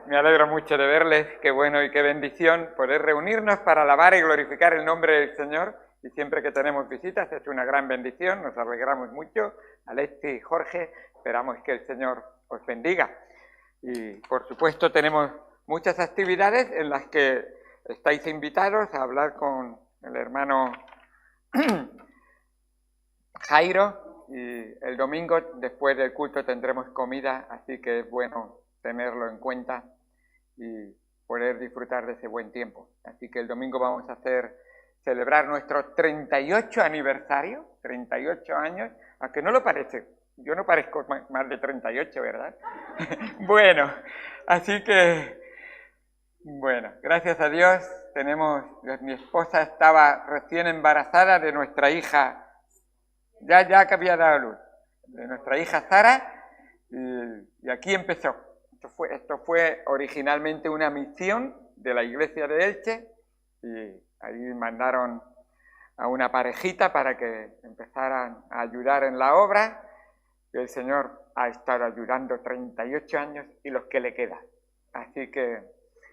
Me alegro mucho de verles, qué bueno y qué bendición poder reunirnos para alabar y glorificar el nombre del Señor. Y siempre que tenemos visitas es una gran bendición, nos alegramos mucho. Alexi y Jorge, esperamos que el Señor os bendiga. Y por supuesto tenemos muchas actividades en las que estáis invitados a hablar con el hermano Jairo, y el domingo después del culto tendremos comida, así que es bueno tenerlo en cuenta y poder disfrutar de ese buen tiempo. Así que el domingo vamos a celebrar nuestro 38 aniversario, 38 años, aunque no lo parece, yo no parezco más de 38, ¿verdad? Bueno, así que, bueno, gracias a Dios mi esposa estaba recién embarazada de nuestra hija, ya que había dado luz, de nuestra hija Sara, y aquí empezó. Esto fue originalmente una misión de la iglesia de Elche, y ahí mandaron a una parejita para que empezaran a ayudar en la obra, y el Señor ha estado ayudando 38 años y los que le quedan. Así que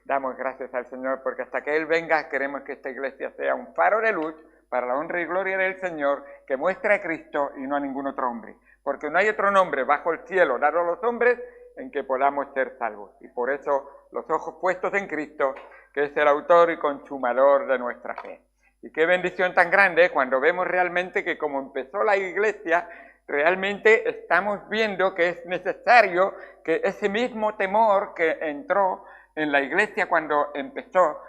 damos gracias al Señor, porque hasta que Él venga queremos que esta iglesia sea un faro de luz para la honra y gloria del Señor, que muestre a Cristo y no a ningún otro hombre. Porque no hay otro nombre bajo el cielo dado a los hombres en que podamos ser salvos. Y por eso los ojos puestos en Cristo, que es el autor y consumador de nuestra fe. Y qué bendición tan grande cuando vemos realmente que como empezó la iglesia, realmente estamos viendo que es necesario que ese mismo temor que entró en la iglesia cuando empezó,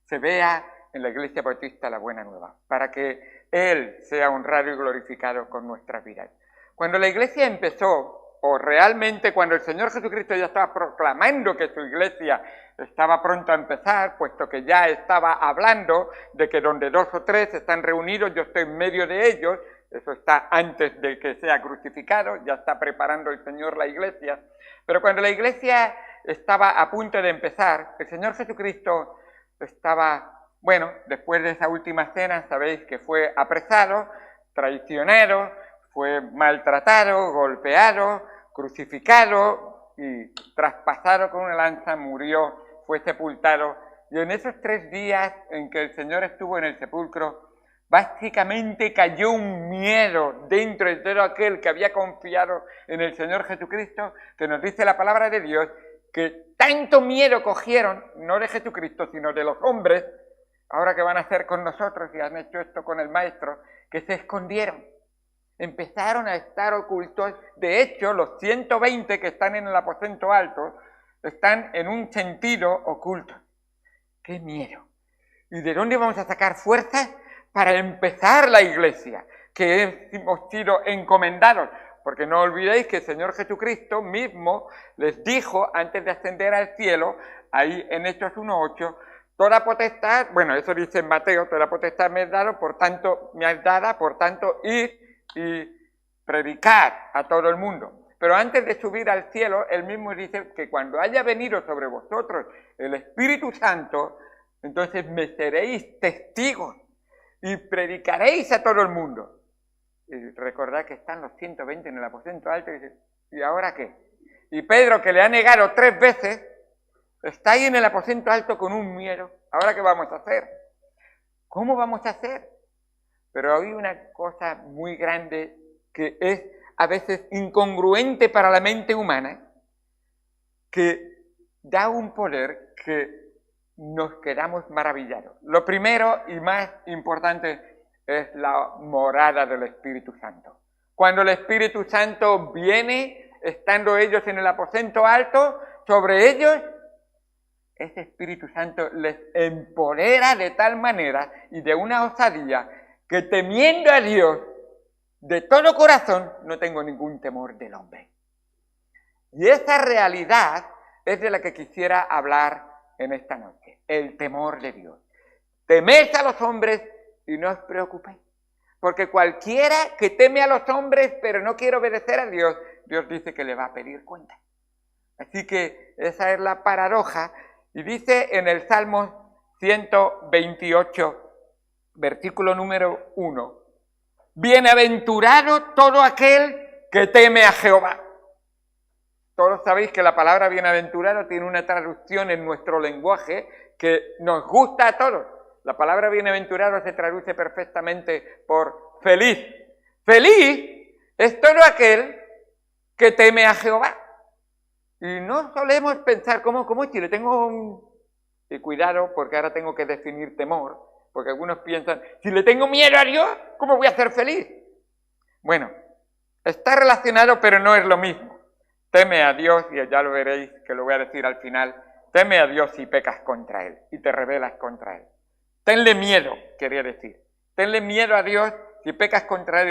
se vea en la Iglesia Bautista La Buena Nueva, para que Él sea honrado y glorificado con nuestras vidas. Cuando la iglesia empezó, o realmente cuando el Señor Jesucristo ya estaba proclamando que su iglesia estaba pronto a empezar, puesto que ya estaba hablando de que donde 2 o 3 están reunidos, yo estoy en medio de ellos, eso está antes de que sea crucificado, ya está preparando el Señor la iglesia, pero cuando la iglesia estaba a punto de empezar, el Señor Jesucristo estaba, bueno, después de esa última cena, sabéis que fue apresado, traicionado, fue maltratado, golpeado, crucificado y traspasado con una lanza, murió, fue sepultado. Y en esos 3 días en que el Señor estuvo en el sepulcro, básicamente cayó un miedo dentro de todo aquel que había confiado en el Señor Jesucristo, que nos dice la palabra de Dios, que tanto miedo cogieron, no de Jesucristo, sino de los hombres, ahora que van a hacer con nosotros y han hecho esto con el Maestro, que se escondieron. Empezaron a estar ocultos. De hecho, los 120 que están en el aposento alto están en un sentido oculto. ¡Qué miedo! ¿Y de dónde vamos a sacar fuerzas para empezar la iglesia? Que hemos sido encomendados. Porque no olvidéis que el Señor Jesucristo mismo les dijo, antes de ascender al cielo, ahí en Hechos 1:8, toda potestad, bueno, eso dice en Mateo, toda potestad me has dado, por tanto, me has dada, por tanto, id y predicar a todo el mundo. Pero antes de subir al cielo, él mismo dice que cuando haya venido sobre vosotros el Espíritu Santo, entonces me seréis testigos y predicaréis a todo el mundo. Y recordad que están los 120 en el aposento alto y dice, ¿y ahora qué? Y Pedro, que le ha negado 3 veces, está ahí en el aposento alto con un miedo. ¿Ahora qué vamos a hacer? ¿Cómo vamos a hacer? Pero hay una cosa muy grande que es a veces incongruente para la mente humana, que da un poder que nos quedamos maravillados. Lo primero y más importante es la morada del Espíritu Santo. Cuando el Espíritu Santo viene, estando ellos en el aposento alto, sobre ellos, ese Espíritu Santo les empodera de tal manera y de una osadía que temiendo a Dios de todo corazón, no tengo ningún temor del hombre. Y esa realidad es de la que quisiera hablar en esta noche, el temor de Dios. Temed a los hombres y no os preocupéis, porque cualquiera que teme a los hombres pero no quiere obedecer a Dios, Dios dice que le va a pedir cuenta. Así que esa es la paradoja, y dice en el Salmo 128, versículo número 1, bienaventurado todo aquel que teme a Jehová. Todos sabéis que la palabra bienaventurado tiene una traducción en nuestro lenguaje que nos gusta a todos. La palabra bienaventurado se traduce perfectamente por feliz. Feliz es todo aquel que teme a Jehová. Y no solemos pensar, ¿cómo si le tengo un... Y cuidado, porque ahora tengo que definir temor, porque algunos piensan, si le tengo miedo a Dios, ¿cómo voy a ser feliz? Bueno, está relacionado, pero no es lo mismo. Teme a Dios, y ya lo veréis, que lo voy a decir al final, teme a Dios si pecas contra Él y te rebelas contra Él. Tenle miedo, quería decir. Tenle miedo a Dios si pecas contra Él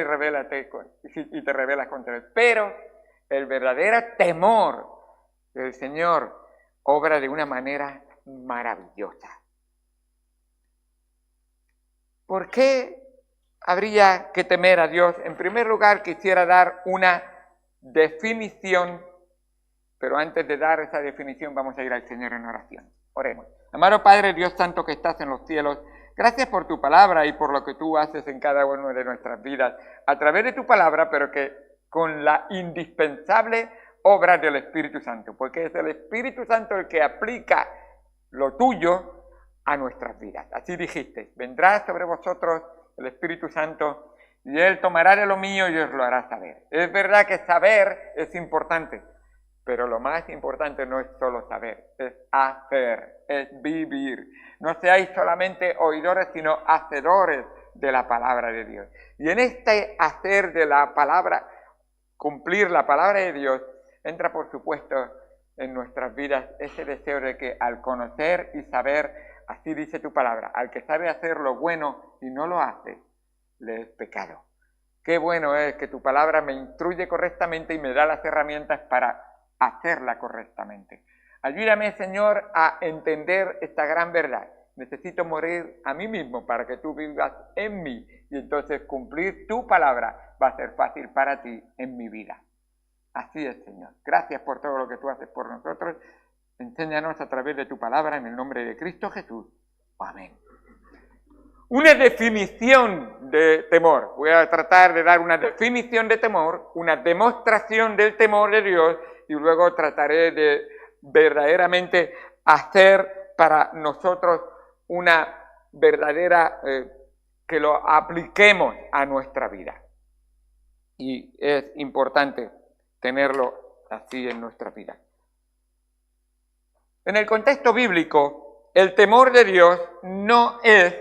y te rebelas contra Él. Pero el verdadero temor del Señor obra de una manera maravillosa. ¿Por qué habría que temer a Dios? En primer lugar, quisiera dar una definición, pero antes de dar esa definición vamos a ir al Señor en oración. Oremos. Amado Padre, Dios santo que estás en los cielos, gracias por tu palabra y por lo que tú haces en cada una de nuestras vidas, a través de tu palabra, pero que con la indispensable obra del Espíritu Santo, porque es el Espíritu Santo el que aplica lo tuyo a nuestras vidas. Así dijiste, vendrá sobre vosotros el Espíritu Santo y Él tomará de lo mío y os lo hará saber. Es verdad que saber es importante, pero lo más importante no es solo saber, es hacer, es vivir. No seáis solamente oidores, sino hacedores de la palabra de Dios. Y en este hacer de la palabra, cumplir la palabra de Dios, entra por supuesto en nuestras vidas ese deseo de que al conocer y saber, así dice tu palabra, al que sabe hacer lo bueno y no lo hace, le es pecado. Qué bueno es que tu palabra me instruye correctamente y me da las herramientas para hacerla correctamente. Ayúdame, Señor, a entender esta gran verdad. Necesito morir a mí mismo para que tú vivas en mí y entonces cumplir tu palabra va a ser fácil para ti en mi vida. Así es, Señor. Gracias por todo lo que tú haces por nosotros. Enséñanos a través de tu palabra en el nombre de Cristo Jesús. Amén. Una definición de temor. Voy a tratar de dar una definición de temor, una demostración del temor de Dios y luego trataré de verdaderamente hacer para nosotros una verdadera, que lo apliquemos a nuestra vida. Y es importante tenerlo así en nuestra vida. En el contexto bíblico, el temor de Dios no es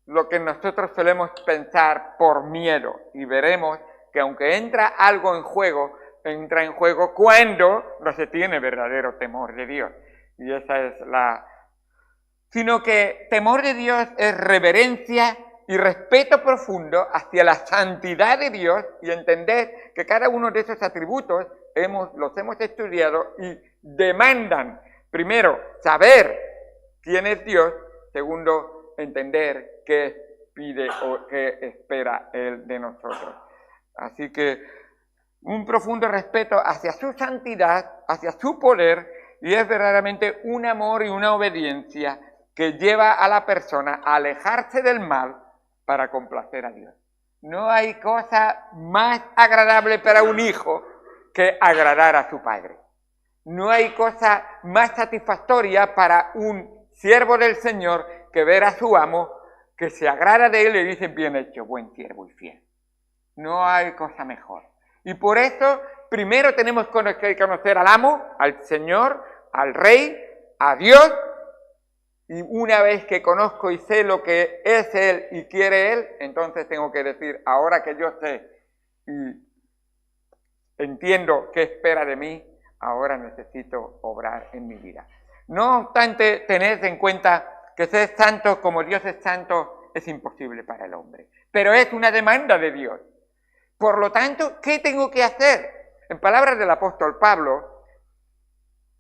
lo que nosotros solemos pensar por miedo. Y veremos que aunque entra algo en juego cuando no se tiene verdadero temor de Dios. Y esa es sino que temor de Dios es reverencia y respeto profundo hacia la santidad de Dios y entender que cada uno de esos atributos los hemos estudiado y demandan, primero, saber quién es Dios, segundo, entender qué pide o qué espera Él de nosotros. Así que un profundo respeto hacia su santidad, hacia su poder, y es verdaderamente un amor y una obediencia que lleva a la persona a alejarse del mal para complacer a Dios. No hay cosa más agradable para un hijo que agradar a su padre. No hay cosa más satisfactoria para un siervo del Señor que ver a su amo que se agrada de él y dice, bien hecho, buen siervo y fiel. No hay cosa mejor. Y por eso, primero tenemos que conocer al amo, al Señor, al Rey, a Dios. Y una vez que conozco y sé lo que es Él y quiere Él, entonces tengo que decir, ahora que yo sé y entiendo qué espera de mí, ahora necesito obrar en mi vida. No obstante, tened en cuenta que ser santo como Dios es santo es imposible para el hombre. Pero es una demanda de Dios. Por lo tanto, ¿qué tengo que hacer? En palabras del apóstol Pablo,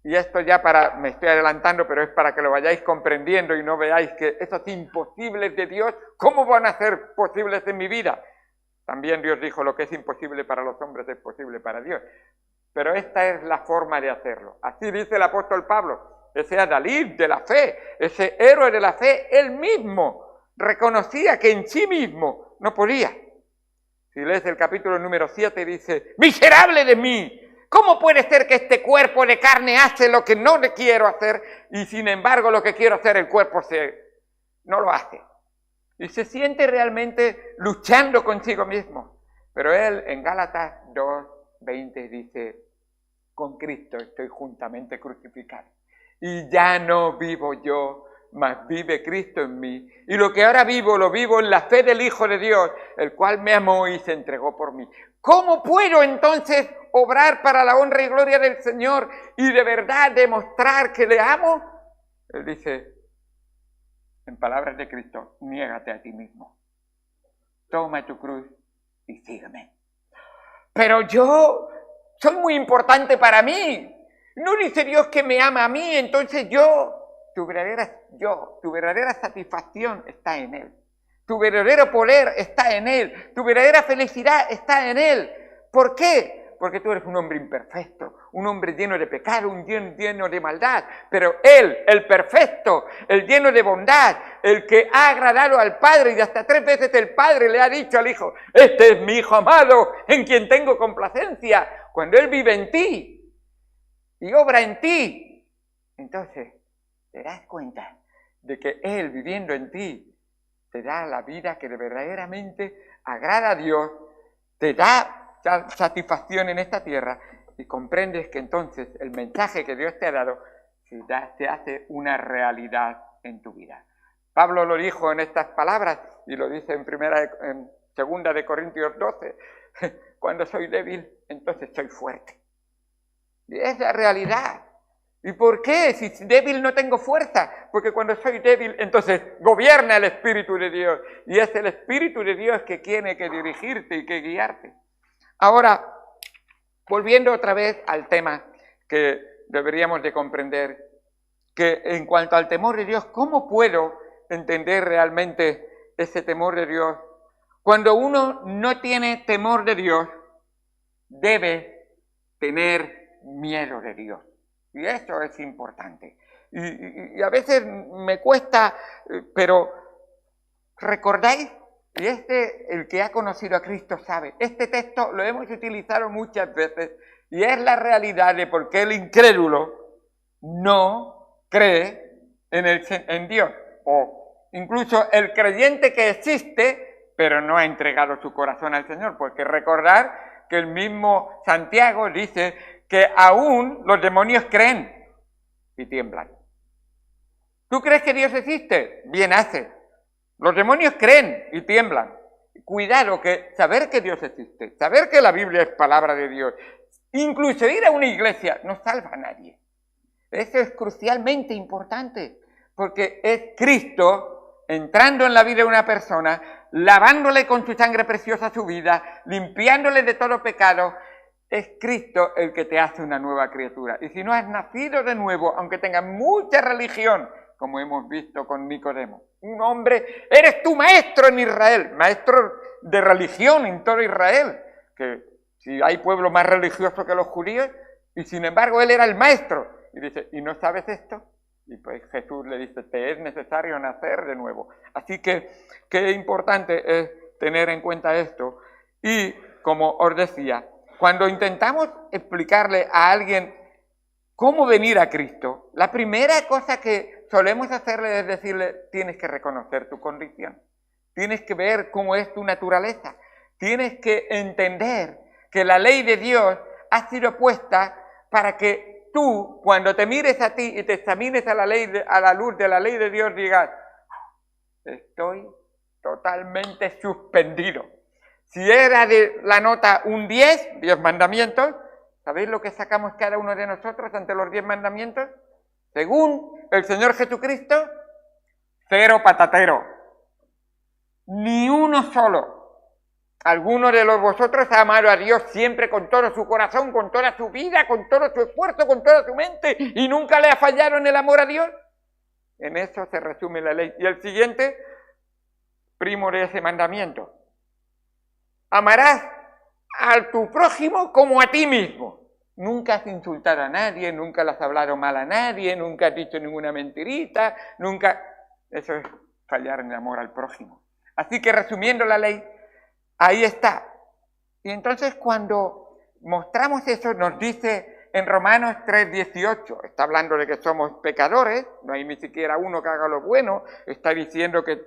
y esto ya me estoy adelantando, pero es para que lo vayáis comprendiendo y no veáis que esos imposibles de Dios, ¿cómo van a ser posibles en mi vida? También Dios dijo, lo que es imposible para los hombres es posible para Dios. Pero esta es la forma de hacerlo. Así dice el apóstol Pablo, ese adalid de la fe, ese héroe de la fe, él mismo reconocía que en sí mismo no podía. Si lees el capítulo número 7 dice, miserable de mí, ¿Cómo puede ser que este cuerpo de carne hace lo que no le quiero hacer y sin embargo lo que quiero hacer el cuerpo no lo hace? Y se siente realmente luchando consigo mismo. Pero él en Gálatas 2:20 dice, con Cristo estoy juntamente crucificado. Y ya no vivo yo, mas vive Cristo en mí. Y lo que ahora vivo, lo vivo en la fe del Hijo de Dios, el cual me amó y se entregó por mí. ¿Cómo puedo entonces obrar para la honra y gloria del Señor y de verdad demostrar que le amo? Él dice, en palabras de Cristo, niégate a ti mismo. Toma tu cruz y sígueme. Pero yo soy muy importante para mí. No dice Dios que me ama a mí, entonces tu verdadera satisfacción está en Él. Tu verdadero poder está en Él. Tu verdadera felicidad está en Él. ¿Por qué? Porque tú eres un hombre imperfecto, un hombre lleno de pecado, un lleno de maldad. Pero Él, el perfecto, el lleno de bondad, el que ha agradado al Padre, y hasta 3 veces el Padre le ha dicho al Hijo, este es mi Hijo amado, en quien tengo complacencia. Cuando Él vive en ti y obra en ti, entonces te das cuenta de que Él viviendo en ti te da la vida que verdaderamente agrada a Dios, te da satisfacción en esta tierra y comprendes que entonces el mensaje que Dios te ha dado se hace una realidad en tu vida. Pablo lo dijo en estas palabras y lo dice en 2 de Corintios 12, cuando soy débil, entonces soy fuerte. Y es la realidad. ¿Y por qué? Si débil no tengo fuerza. Porque cuando soy débil, entonces gobierna el Espíritu de Dios. Y es el Espíritu de Dios que tiene que dirigirte y que guiarte. Ahora, volviendo otra vez al tema que deberíamos de comprender, que en cuanto al temor de Dios, ¿cómo puedo entender realmente ese temor de Dios? Cuando uno no tiene temor de Dios, debe tener miedo de Dios. Y eso es importante. Y a veces me cuesta, pero ¿recordáis? Y el que ha conocido a Cristo sabe. Este texto lo hemos utilizado muchas veces y es la realidad de por qué el incrédulo no cree en Dios. O incluso el creyente que existe, pero no ha entregado su corazón al Señor. Porque recordar que el mismo Santiago dice que aún los demonios creen y tiemblan. ¿Tú crees que Dios existe? Bien hace. Los demonios creen y tiemblan. Cuidado, que saber que Dios existe, saber que la Biblia es palabra de Dios, incluso ir a una iglesia, no salva a nadie. Eso es crucialmente importante, porque es Cristo entrando en la vida de una persona, lavándole con su sangre preciosa su vida, limpiándole de todo pecado. Es Cristo el que te hace una nueva criatura. Y si no has nacido de nuevo, aunque tengas mucha religión, como hemos visto con Nicodemo, un hombre, eres tu maestro en Israel, maestro de religión en todo Israel, que si hay pueblo más religioso que los judíos, y sin embargo él era el maestro. Y dice, ¿y no sabes esto? Y pues Jesús le dice, te es necesario nacer de nuevo. Así que qué importante es tener en cuenta esto. Y como os decía, cuando intentamos explicarle a alguien cómo venir a Cristo, la primera cosa que solemos hacerle es decirle, tienes que reconocer tu condición, tienes que ver cómo es tu naturaleza, tienes que entender que la ley de Dios ha sido puesta para que tú, cuando te mires a ti y te examines a la luz de la ley de Dios, digas, estoy totalmente suspendido. Si era de la nota un 10 mandamientos, ¿sabéis lo que sacamos cada uno de nosotros ante los 10 mandamientos? Según el Señor Jesucristo, 0 patatero. Ni uno solo. Alguno de vosotros ha amado a Dios siempre con todo su corazón, con toda su vida, con todo su esfuerzo, con toda su mente, y nunca le ha fallado en el amor a Dios. En eso se resume la ley. Y el siguiente, primo de ese mandamiento. Amarás a tu prójimo como a ti mismo. Nunca has insultado a nadie, nunca le has hablado mal a nadie, nunca has dicho ninguna mentirita, nunca... Eso es fallar en el amor al prójimo. Así que resumiendo la ley, ahí está. Y entonces cuando mostramos eso, nos dice en Romanos 3:18, está hablando de que somos pecadores, no hay ni siquiera uno que haga lo bueno, está diciendo que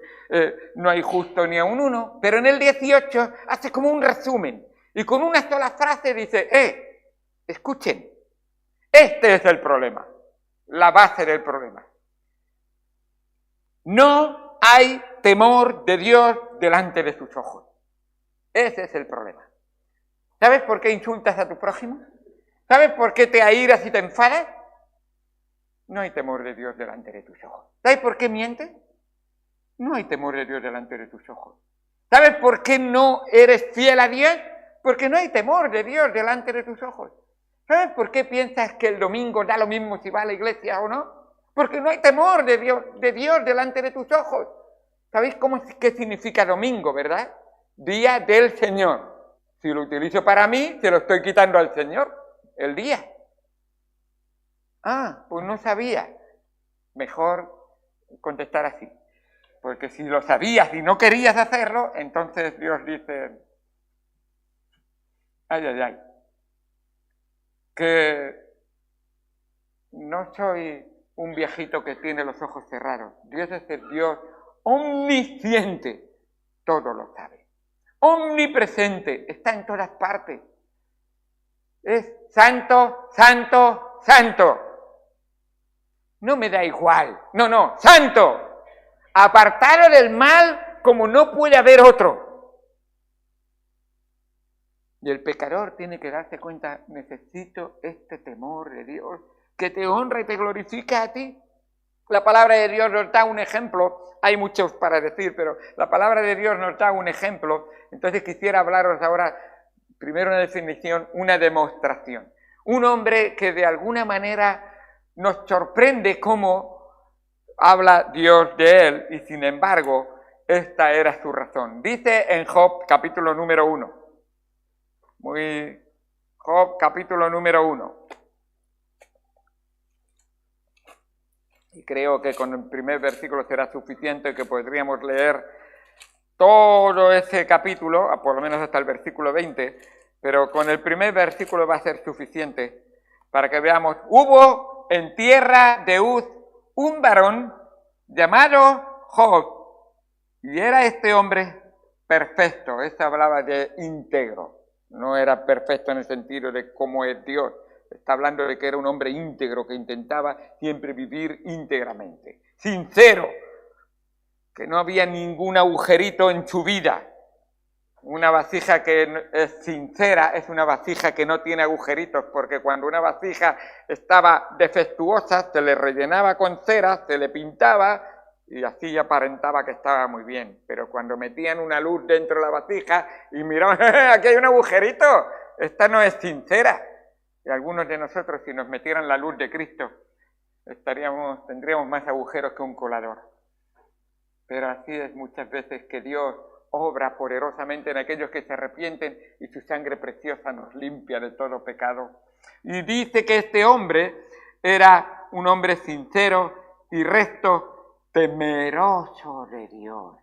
no hay justo ni aun uno, pero en el 18 hace como un resumen y con una sola frase dice, escuchen, este es el problema, la base del problema. No hay temor de Dios delante de sus ojos. Ese es el problema. ¿Sabes por qué insultas a tu prójimo? ¿Sabes por qué te airas y te enfadas? No hay temor de Dios delante de tus ojos. ¿Sabes por qué mientes? No hay temor de Dios delante de tus ojos. ¿Sabes por qué no eres fiel a Dios? Porque no hay temor de Dios delante de tus ojos. ¿Sabes por qué piensas que el domingo da lo mismo si va a la iglesia o no? Porque no hay temor de Dios delante de tus ojos. ¿Sabéis qué significa domingo, verdad? Día del Señor. Si lo utilizo para mí, se lo estoy quitando al Señor, el día. Pues no sabía. Mejor contestar así. Porque si lo sabías y no querías hacerlo, entonces Dios dice, ay, que no soy un viejito que tiene los ojos cerrados. Dios es el Dios omnisciente, todo lo sabe. Omnipresente, está en todas partes. Es santo, santo, santo. No me da igual. No, santo. Apartado del mal como no puede haber otro. Y el pecador tiene que darse cuenta, necesito este temor de Dios que te honra y te glorifica a ti. La palabra de Dios nos da un ejemplo, hay muchos para decir, pero la palabra de Dios nos da un ejemplo, entonces quisiera hablaros ahora, primero una definición, una demostración. Un hombre que de alguna manera nos sorprende cómo habla Dios de él, y sin embargo, esta era su razón. Dice en Job, capítulo número 1, Job, capítulo número 1. Y creo que con el primer versículo será suficiente, que podríamos leer todo ese capítulo, por lo menos hasta el versículo 20, pero con el primer versículo va a ser suficiente para que veamos. Hubo en tierra de Uz un varón llamado Job, y era este hombre perfecto. Este hablaba de íntegro, no era perfecto en el sentido de cómo es Dios. Está hablando de que era un hombre íntegro, que intentaba siempre vivir íntegramente. Sincero, que no había ningún agujerito en su vida. Una vasija que es sincera es una vasija que no tiene agujeritos, porque cuando una vasija estaba defectuosa, se le rellenaba con cera, se le pintaba y así aparentaba que estaba muy bien. Pero cuando metían una luz dentro de la vasija y miraban, aquí hay un agujerito, esta no es sincera. Y algunos de nosotros, si nos metieran la luz de Cristo, tendríamos más agujeros que un colador. Pero así es muchas veces que Dios obra poderosamente en aquellos que se arrepienten y su sangre preciosa nos limpia de todo pecado. Y dice que este hombre era un hombre sincero y recto, temeroso de Dios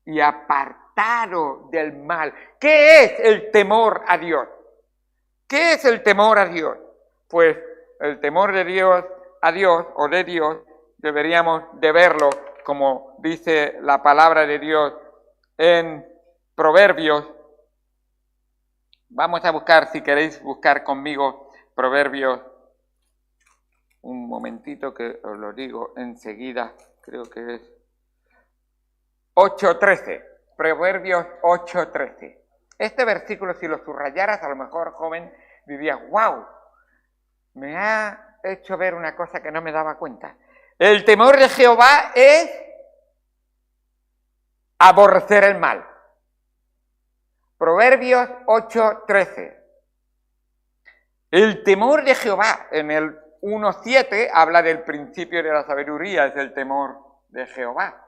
y apartado del mal. ¿Qué es el temor a Dios? ¿Qué es el temor a Dios? Pues el temor de Dios a Dios o de Dios deberíamos de verlo como dice la palabra de Dios en Proverbios. Vamos a buscar, si queréis buscar conmigo, Proverbios. Un momentito que os lo digo enseguida, creo que es 8:13. Proverbios 8:13. Este versículo, si lo subrayaras, a lo mejor, joven, dirías, ¡wow! Me ha hecho ver una cosa que no me daba cuenta. El temor de Jehová es aborrecer el mal. Proverbios 8:13. El temor de Jehová, en el 1:7, habla del principio de la sabiduría, es el temor de Jehová.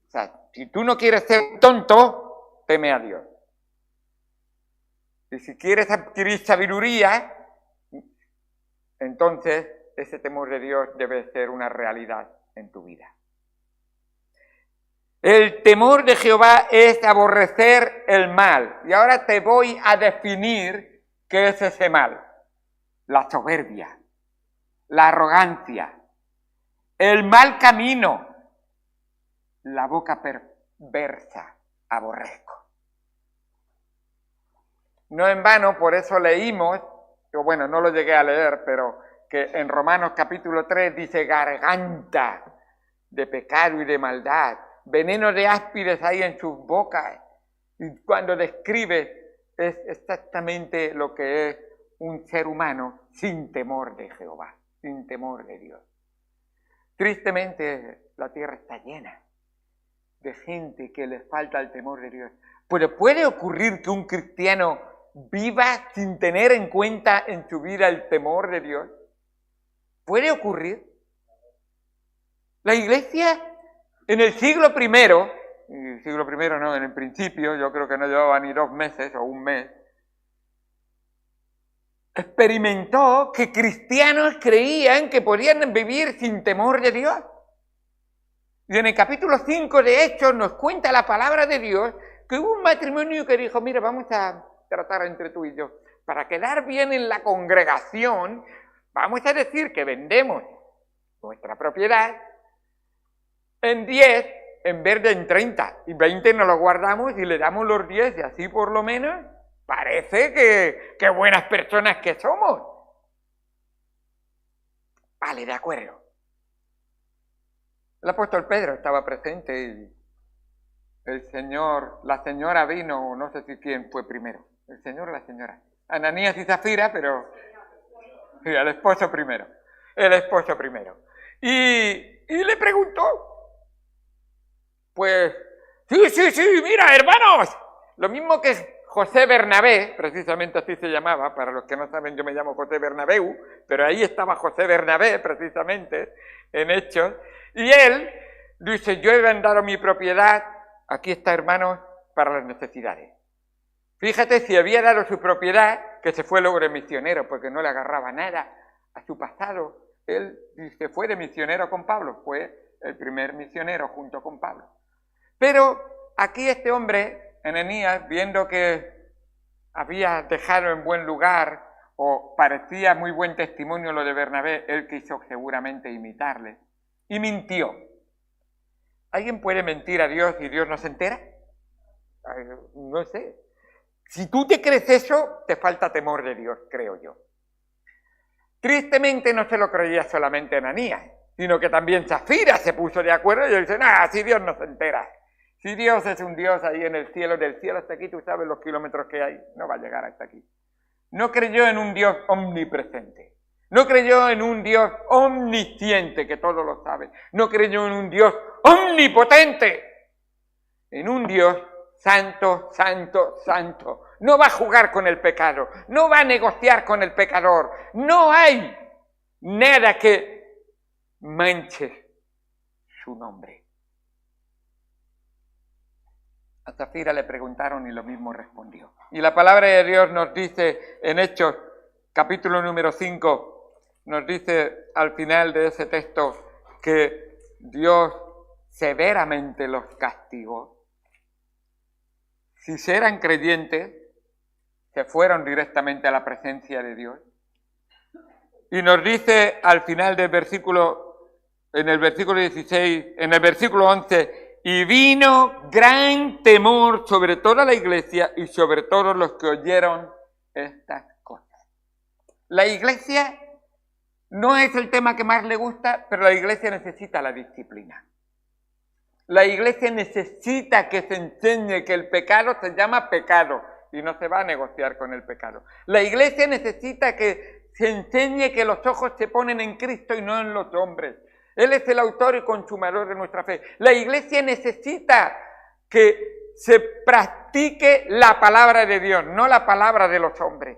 O sea, si tú no quieres ser tonto, teme a Dios. Y si quieres adquirir sabiduría, entonces ese temor de Dios debe ser una realidad en tu vida. El temor de Jehová es aborrecer el mal. Y ahora te voy a definir ¿Qué es ese mal? La soberbia, la arrogancia, el mal camino, la boca perversa, aborrezco. No en vano, por eso leímos, o bueno, no lo llegué a leer, pero que en Romanos capítulo 3 dice garganta de pecado y de maldad, veneno de áspides hay en sus bocas. Y cuando describe es exactamente lo que es un ser humano sin temor de Jehová, sin temor de Dios. Tristemente la tierra está llena de gente que le falta el temor de Dios. Pero ¿puede ocurrir que un cristiano viva sin tener en cuenta en su vida el temor de Dios? ¿Puede ocurrir? La iglesia en el siglo primero, en el principio, yo creo que no llevaba ni 2 meses o 1 mes, experimentó que cristianos creían que podían vivir sin temor de Dios. Y en el capítulo 5 de Hechos nos cuenta la palabra de Dios que hubo un matrimonio que dijo, mira, vamos a tratar entre tú y yo, para quedar bien en la congregación, vamos a decir que vendemos nuestra propiedad en 10 en vez de en 30, y 20 nos lo guardamos y le damos los 10, y así por lo menos parece que buenas personas que somos. Vale, de acuerdo. El apóstol Pedro estaba presente y la señora vino, no sé si quién fue primero, el señor o la señora, Ananías y Zafira, pero sí, el esposo primero. Y le preguntó, pues, sí, mira, hermanos, lo mismo que José Bernabé, precisamente así se llamaba, para los que no saben yo me llamo José Bernabéu, pero ahí estaba José Bernabé precisamente en Hechos, y él dice, yo he vendido mi propiedad, aquí está hermanos, para las necesidades. Fíjate si había dado su propiedad, que se fue luego de misionero, porque no le agarraba nada a su pasado. Él se fue de misionero con Pablo, fue el primer misionero junto con Pablo. Pero aquí este hombre, Ananías, viendo que había dejado en buen lugar, o parecía muy buen testimonio lo de Bernabé, él quiso seguramente imitarle, y mintió. ¿Alguien puede mentir a Dios y Dios no se entera? No sé. Si tú te crees eso, te falta temor de Dios, creo yo. Tristemente no se lo creía solamente Ananías, sino que también Zafira se puso de acuerdo y dice, si Dios no se entera. Si Dios es un Dios ahí en el cielo, del cielo hasta aquí, tú sabes los kilómetros que hay, no va a llegar hasta aquí. No creyó en un Dios omnipresente. No creyó en un Dios omnisciente, que todo lo sabe. No creyó en un Dios omnipotente. En un Dios santo, santo, santo. No va a jugar con el pecado. No va a negociar con el pecador. No hay nada que manche su nombre. A Zafira le preguntaron y lo mismo respondió. Y la palabra de Dios nos dice en Hechos, capítulo número 5, nos dice al final de ese texto que Dios severamente los castigó. Si eran creyentes, se fueron directamente a la presencia de Dios. Y nos dice al final del versículo, en el versículo 16, en el versículo 11, y vino gran temor sobre toda la iglesia y sobre todos los que oyeron estas cosas. La iglesia no es el tema que más le gusta, pero la iglesia necesita la disciplina. La iglesia necesita que se enseñe que el pecado se llama pecado y no se va a negociar con el pecado. La iglesia necesita que se enseñe que los ojos se ponen en Cristo y no en los hombres. Él es el autor y consumador de nuestra fe. La iglesia necesita que se practique la palabra de Dios, no la palabra de los hombres.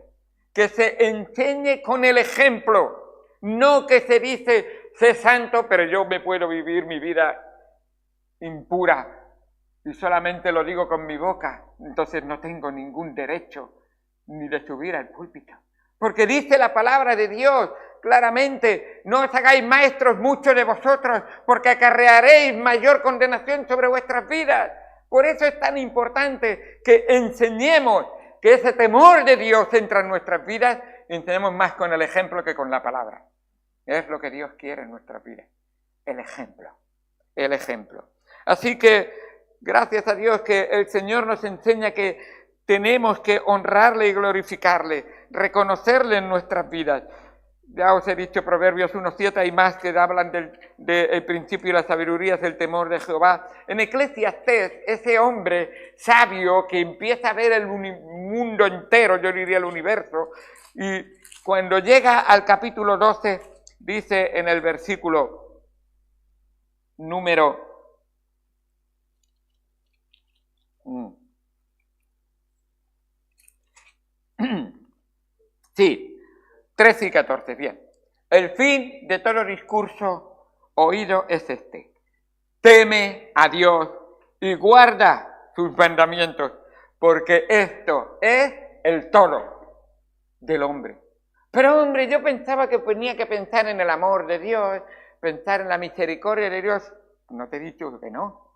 Que se enseñe con el ejemplo, no que se dice, sé santo, pero yo me puedo vivir mi vida impura y solamente lo digo con mi boca, entonces no tengo ningún derecho ni de subir al púlpito. Porque dice la palabra de Dios claramente, no os hagáis maestros muchos de vosotros, porque acarrearéis mayor condenación sobre vuestras vidas. Por eso es tan importante que enseñemos que ese temor de Dios entra en nuestras vidas y enseñemos más con el ejemplo que con la palabra. Es lo que Dios quiere en nuestras vidas. El ejemplo. El ejemplo. Así que, gracias a Dios que el Señor nos enseña que tenemos que honrarle y glorificarle, reconocerle en nuestras vidas. Ya os he dicho Proverbios 1:7 y más que hablan del principio y la sabiduría es el temor de Jehová. En Eclesiastés, ese hombre sabio que empieza a ver el mundo entero, yo diría el universo, y cuando llega al capítulo 12, dice en el versículo número 13 y 14, bien. El fin de todo discurso oído es este: teme a Dios y guarda sus mandamientos, porque esto es el todo del hombre. Pero hombre, yo pensaba que tenía que pensar en el amor de Dios, pensar en la misericordia de Dios. No te he dicho que no.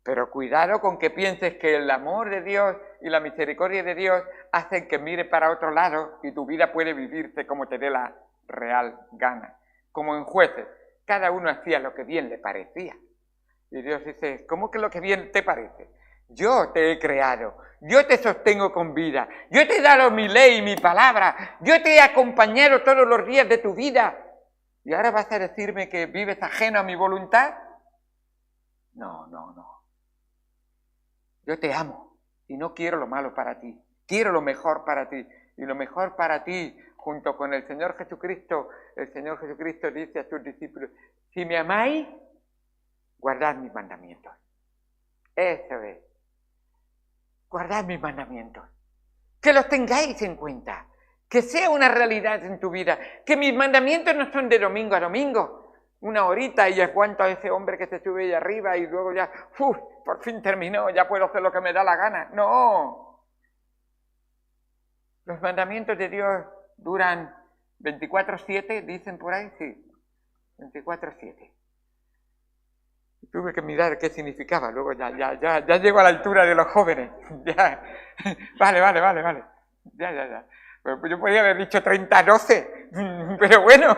Pero cuidado con que pienses que el amor de Dios y la misericordia de Dios hacen que mires para otro lado y tu vida puede vivirse como te dé la real gana. Como en Jueces, cada uno hacía lo que bien le parecía. Y Dios dice, ¿cómo que lo que bien te parece? Yo te he creado, yo te sostengo con vida, yo te he dado mi ley y mi palabra, yo te he acompañado todos los días de tu vida. ¿Y ahora vas a decirme que vives ajeno a mi voluntad? No. Yo te amo y no quiero lo malo para ti, quiero lo mejor para ti. Y lo mejor para ti, junto con el Señor Jesucristo dice a sus discípulos, si me amáis, guardad mis mandamientos. Eso es, guardad mis mandamientos. Que los tengáis en cuenta, que sea una realidad en tu vida, que mis mandamientos no son de domingo a domingo. Una horita y aguanto a ese hombre que se sube ahí arriba y luego ya, por fin terminó, ya puedo hacer lo que me da la gana. No. Los mandamientos de Dios duran 24/7, dicen por ahí, sí, 24/7. Tuve que mirar qué significaba, luego ya llego a la altura de los jóvenes. Ya. Vale. Ya. Pues yo podría haber dicho 30/12, pero bueno.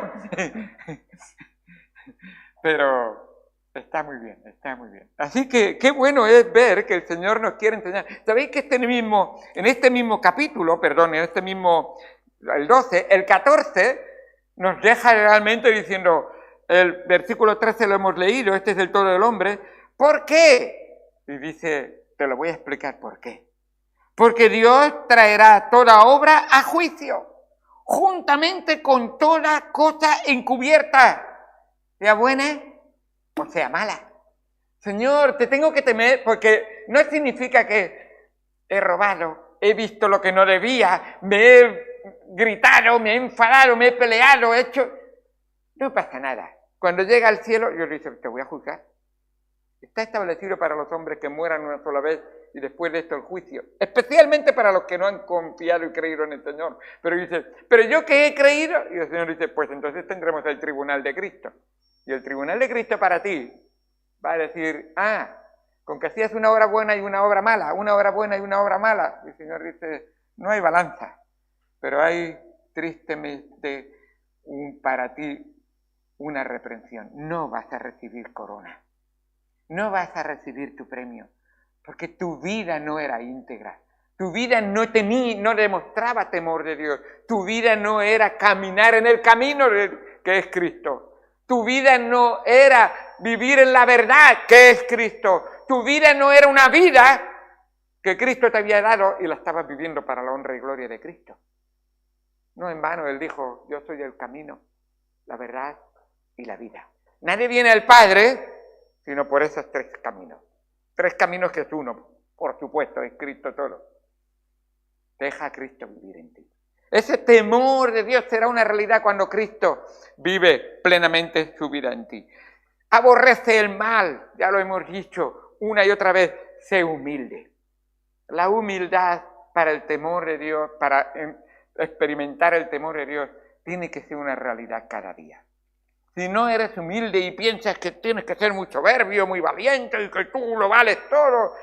Pero está muy bien. Así que qué bueno es ver que el Señor nos quiere enseñar. ¿Sabéis que en este mismo capítulo, el 12, el 14, nos deja realmente diciendo, el versículo 13 lo hemos leído, este es el todo del hombre, ¿por qué? Y dice, te lo voy a explicar por qué. Porque Dios traerá toda obra a juicio, juntamente con toda cosa encubierta, sea buena o sea mala. Señor, te tengo que temer porque no significa que he robado, he visto lo que no debía, me he gritado, me he enfadado, me he peleado, he hecho... No pasa nada. Cuando llega al cielo, Dios dice, te voy a juzgar. Está establecido para los hombres que mueran una sola vez y después de esto el juicio. Especialmente para los que no han confiado y creído en el Señor. Pero dice, pero yo que he creído, y el Señor dice, pues entonces tendremos el tribunal de Cristo. Y el tribunal de Cristo para ti va a decir, con que hacías una obra buena y una obra mala, una obra buena y una obra mala. Y el Señor dice, no hay balanza, pero hay tristemente para ti una reprensión. No vas a recibir corona, no vas a recibir tu premio, porque tu vida no era íntegra, tu vida no demostraba temor de Dios, tu vida no era caminar en el camino que es Cristo. Tu vida no era vivir en la verdad que es Cristo. Tu vida no era una vida que Cristo te había dado y la estabas viviendo para la honra y gloria de Cristo. No en vano Él dijo, yo soy el camino, la verdad y la vida. Nadie viene al Padre sino por esos 3 caminos. 3 caminos que es uno, por supuesto, es Cristo todo. Deja a Cristo vivir en ti. Ese temor de Dios será una realidad cuando Cristo vive plenamente su vida en ti. Aborrece el mal, ya lo hemos dicho una y otra vez, sé humilde. La humildad para el temor de Dios, para experimentar el temor de Dios, tiene que ser una realidad cada día. Si no eres humilde y piensas que tienes que ser muy soberbio, muy valiente y que tú lo vales todo,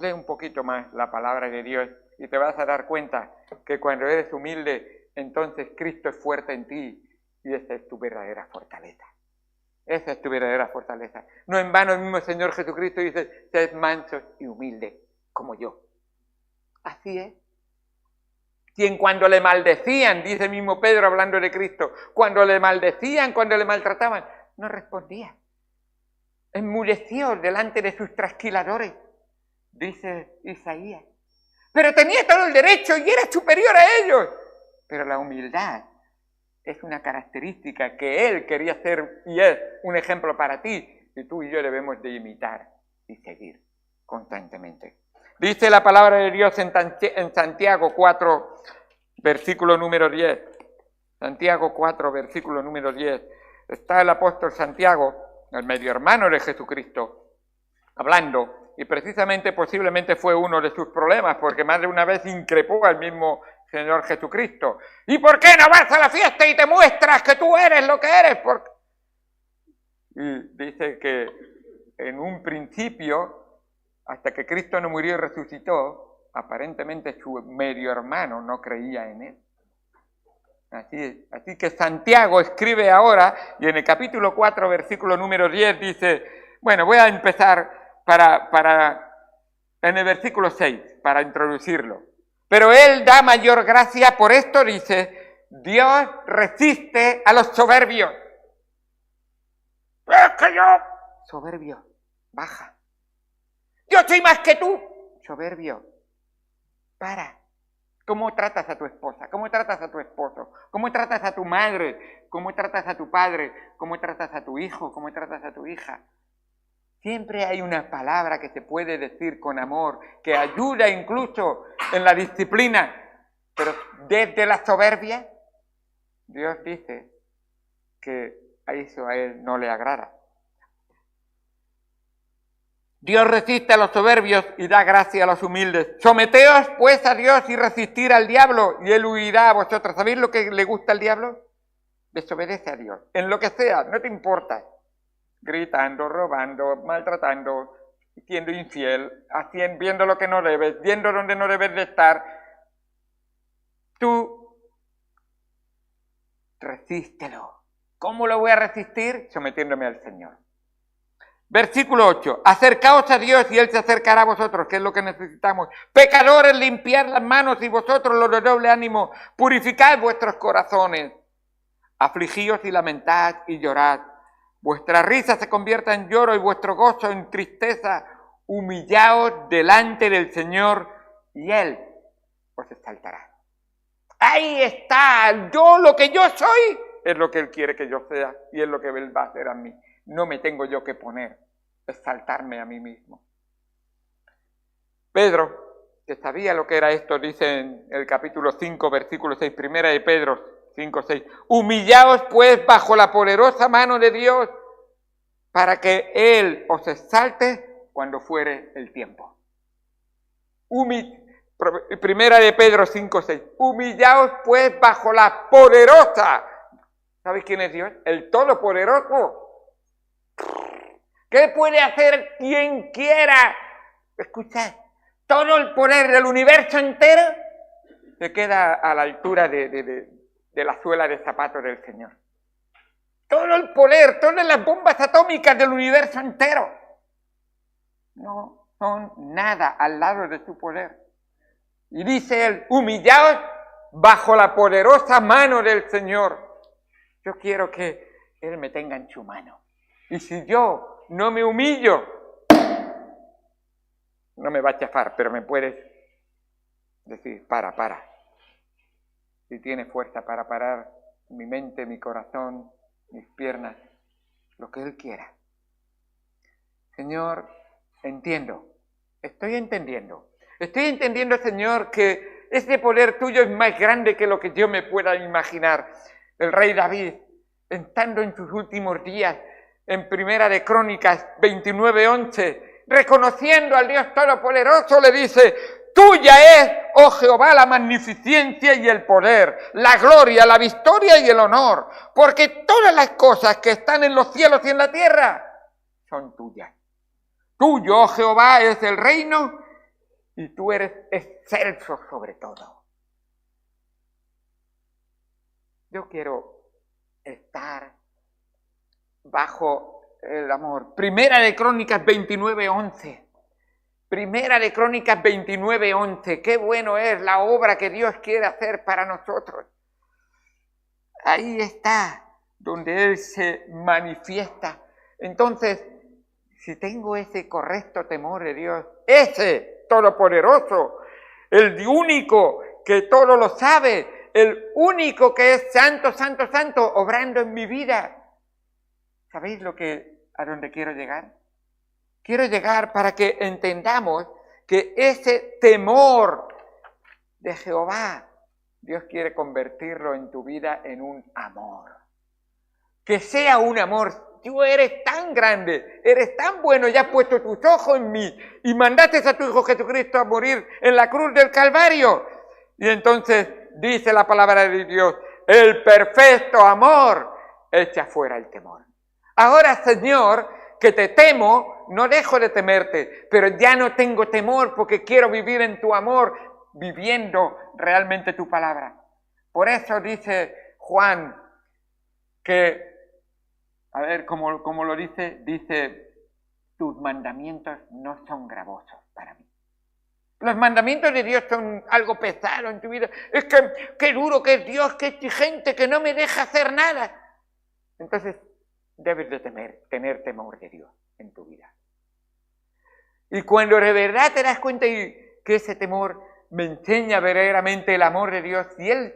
lee un poquito más la palabra de Dios y te vas a dar cuenta que cuando eres humilde, entonces Cristo es fuerte en ti y esa es tu verdadera fortaleza. Esa es tu verdadera fortaleza. No en vano el mismo Señor Jesucristo dice, sed mansos y humildes como yo. Así es. Quien cuando le maldecían, dice el mismo Pedro hablando de Cristo, cuando le maldecían, cuando le maltrataban, no respondía. Enmudeció delante de sus trasquiladores, dice Isaías. Pero tenía todo el derecho y era superior a ellos. Pero la humildad es una característica que él quería ser y es un ejemplo para ti. Y tú y yo debemos de imitar y seguir constantemente. Dice la palabra de Dios en Santiago 4, versículo número 10. Santiago 4, versículo número 10. Está el apóstol Santiago, el medio hermano de Jesucristo, hablando. Y precisamente, posiblemente fue uno de sus problemas, porque más de una vez increpó al mismo Señor Jesucristo. ¿Y por qué no vas a la fiesta y te muestras que tú eres lo que eres? Y dice que en un principio, hasta que Cristo no murió y resucitó, aparentemente su medio hermano no creía en él. Así que Santiago escribe ahora, y en el capítulo 4, versículo número 10, dice, bueno, voy a empezar en el versículo 6, para introducirlo. Pero él da mayor gracia, por esto dice, Dios resiste a los soberbios. Es que yo, soberbio, baja. Yo soy más que tú, soberbio, para. ¿Cómo tratas a tu esposa? ¿Cómo tratas a tu esposo? ¿Cómo tratas a tu madre? ¿Cómo tratas a tu padre? ¿Cómo tratas a tu hijo? ¿Cómo tratas a tu hija? Siempre hay una palabra que se puede decir con amor, que ayuda incluso en la disciplina, pero desde la soberbia, Dios dice que a eso a él no le agrada. Dios resiste a los soberbios y da gracia a los humildes. Someteos pues a Dios y resistir al diablo y él huirá a vosotros. ¿Sabéis lo que le gusta al diablo? Desobedece a Dios. En lo que sea, no te importa. Gritando, robando, maltratando, siendo infiel, viendo lo que no debes, viendo donde no debes de estar. Tú resístelo. ¿Cómo lo voy a resistir? Sometiéndome al Señor. Versículo 8. Acercaos a Dios y Él se acercará a vosotros, que es lo que necesitamos. Pecadores, limpiad las manos y vosotros los de doble ánimo, purificad vuestros corazones. Afligíos y lamentad y llorad. Vuestra risa se convierta en lloro y vuestro gozo en tristeza. Humillaos delante del Señor y Él os exaltará. Ahí está. Yo lo que yo soy es lo que Él quiere que yo sea y es lo que Él va a hacer a mí. No me tengo yo que poner, exaltarme a mí mismo. Pedro, que sabía lo que era esto, dice en el capítulo 5, versículo 6, primera de Pedro 5, 6. Humillaos pues bajo la poderosa mano de Dios para que Él os exalte cuando fuere el tiempo. Primera de Pedro 5, 6. Humillaos pues bajo la poderosa. ¿Sabéis quién es Dios? El Todopoderoso. ¿Qué puede hacer quien quiera? Escuchad, todo el poder del universo entero se queda a la altura de la suela de zapato del Señor. Todo el poder, todas las bombas atómicas del universo entero no son nada al lado de su poder. Y dice él, humillaos bajo la poderosa mano del Señor. Yo quiero que Él me tenga en su mano. Y si yo no me humillo, no me va a chafar, pero me puedes decir, para. Si tiene fuerza para parar mi mente, mi corazón, mis piernas, lo que Él quiera. Señor, entiendo, estoy entendiendo, Señor, que ese poder tuyo es más grande que lo que yo me pueda imaginar. El rey David, estando en sus últimos días, en Primera de Crónicas 29:11, reconociendo al Dios Todopoderoso, le dice, tuya es, oh Jehová, la magnificencia y el poder, la gloria, la victoria y el honor, porque todas las cosas que están en los cielos y en la tierra son tuyas. Tuyo, oh Jehová, es el reino y tú eres excelso sobre todo. Yo quiero estar bajo el amor. Primera de Crónicas 29:11. Primera de Crónicas 29:11. Qué bueno es la obra que Dios quiere hacer para nosotros. Ahí está donde Él se manifiesta. Entonces, si tengo ese correcto temor de Dios, ese todopoderoso, el único que todo lo sabe, el único que es santo, santo, santo, obrando en mi vida. ¿Sabéis a dónde quiero llegar? Quiero llegar para que entendamos que ese temor de Jehová, Dios quiere convertirlo en tu vida en un amor. Que sea un amor. Tú eres tan grande, eres tan bueno, ya has puesto tus ojos en mí y mandaste a tu Hijo Jesucristo a morir en la cruz del Calvario. Y entonces dice la palabra de Dios, el perfecto amor echa fuera el temor. Ahora, Señor, que te temo, no dejo de temerte, pero ya no tengo temor porque quiero vivir en tu amor, viviendo realmente tu palabra. Por eso dice Juan que, a ver cómo lo dice, tus mandamientos no son gravosos para mí. Los mandamientos de Dios son algo pesado en tu vida. Es que qué duro que es Dios, qué exigente, que no me deja hacer nada. Entonces, debes de tener temor de Dios en tu vida. Y cuando de verdad te das cuenta que ese temor me enseña verdaderamente el amor de Dios, y Él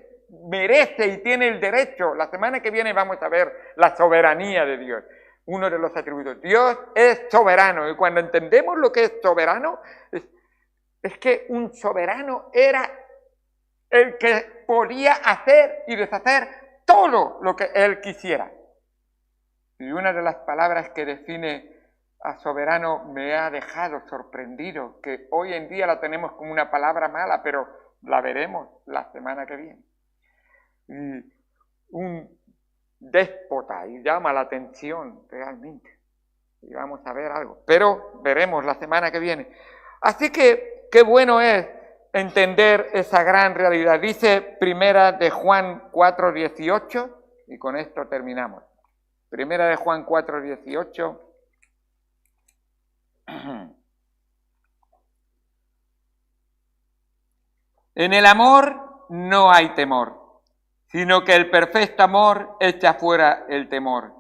merece y tiene el derecho. La semana que viene vamos a ver la soberanía de Dios, uno de los atributos. Dios es soberano, y cuando entendemos lo que es soberano, es que un soberano era el que podía hacer y deshacer todo lo que Él quisiera. Y una de las palabras que define a soberano me ha dejado sorprendido, que hoy en día la tenemos como una palabra mala, pero la veremos la semana que viene. Y un déspota, y llama la atención realmente. Y vamos a ver algo, pero veremos la semana que viene. Así que qué bueno es entender esa gran realidad. Dice Primera de Juan 4:18, y con esto terminamos. Primera de Juan 4:18. En el amor no hay temor, sino que el perfecto amor echa fuera el temor,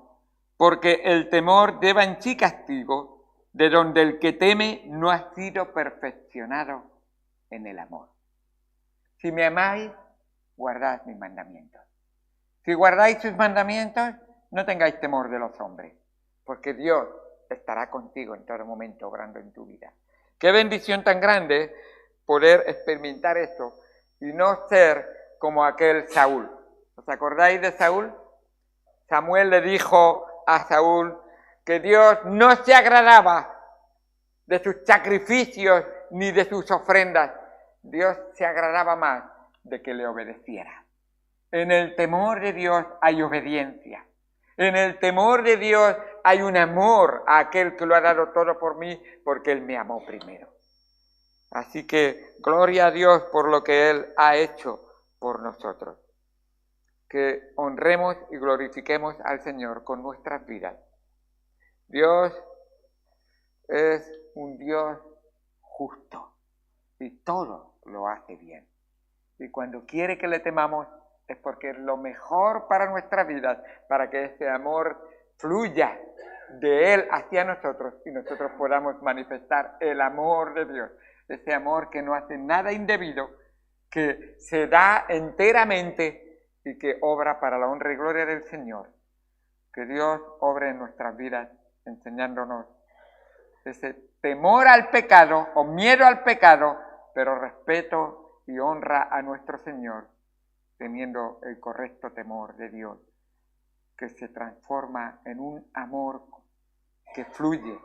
porque el temor lleva en sí castigo, de donde el que teme no ha sido perfeccionado en el amor. Si me amáis, guardad mis mandamientos. Si guardáis sus mandamientos, no tengáis temor de los hombres, porque Dios estará contigo en todo momento, obrando en tu vida. Qué bendición tan grande poder experimentar esto y no ser como aquel Saúl. ¿Os acordáis de Saúl? Samuel le dijo a Saúl que Dios no se agradaba de sus sacrificios ni de sus ofrendas. Dios se agradaba más de que le obedeciera. En el temor de Dios hay obediencia. En el temor de Dios hay un amor a aquel que lo ha dado todo por mí, porque Él me amó primero. Así que gloria a Dios por lo que Él ha hecho por nosotros. Que honremos y glorifiquemos al Señor con nuestras vidas. Dios es un Dios justo y todo lo hace bien. Y cuando quiere que le temamos es porque es lo mejor para nuestras vidas, para que ese amor fluya de Él hacia nosotros y nosotros podamos manifestar el amor de Dios. Ese amor que no hace nada indebido, que se da enteramente y que obra para la honra y gloria del Señor. Que Dios obre en nuestras vidas enseñándonos ese temor al pecado o miedo al pecado, pero respeto y honra a nuestro Señor, teniendo el correcto temor de Dios, que se transforma en un amor que fluye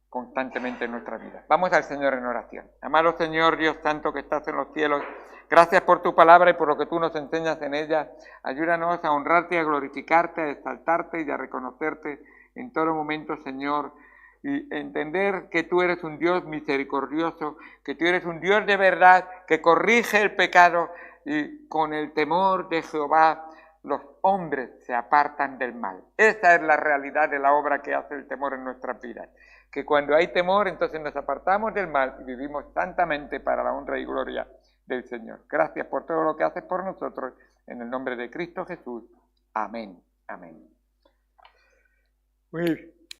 constantemente en nuestra vida. Vamos al Señor en oración. Amado Señor, Dios Santo que estás en los cielos, gracias por tu palabra y por lo que tú nos enseñas en ella. Ayúdanos a honrarte, a glorificarte, a exaltarte y a reconocerte en todo momento, Señor, y entender que tú eres un Dios misericordioso, que tú eres un Dios de verdad, que corrige el pecado y con el temor de Jehová los hombres se apartan del mal. Esa es la realidad de la obra que hace el temor en nuestras vidas. Que cuando hay temor, entonces nos apartamos del mal y vivimos santamente para la honra y gloria del Señor. Gracias por todo lo que haces por nosotros. En el nombre de Cristo Jesús. Amén. Amén. Muy bien.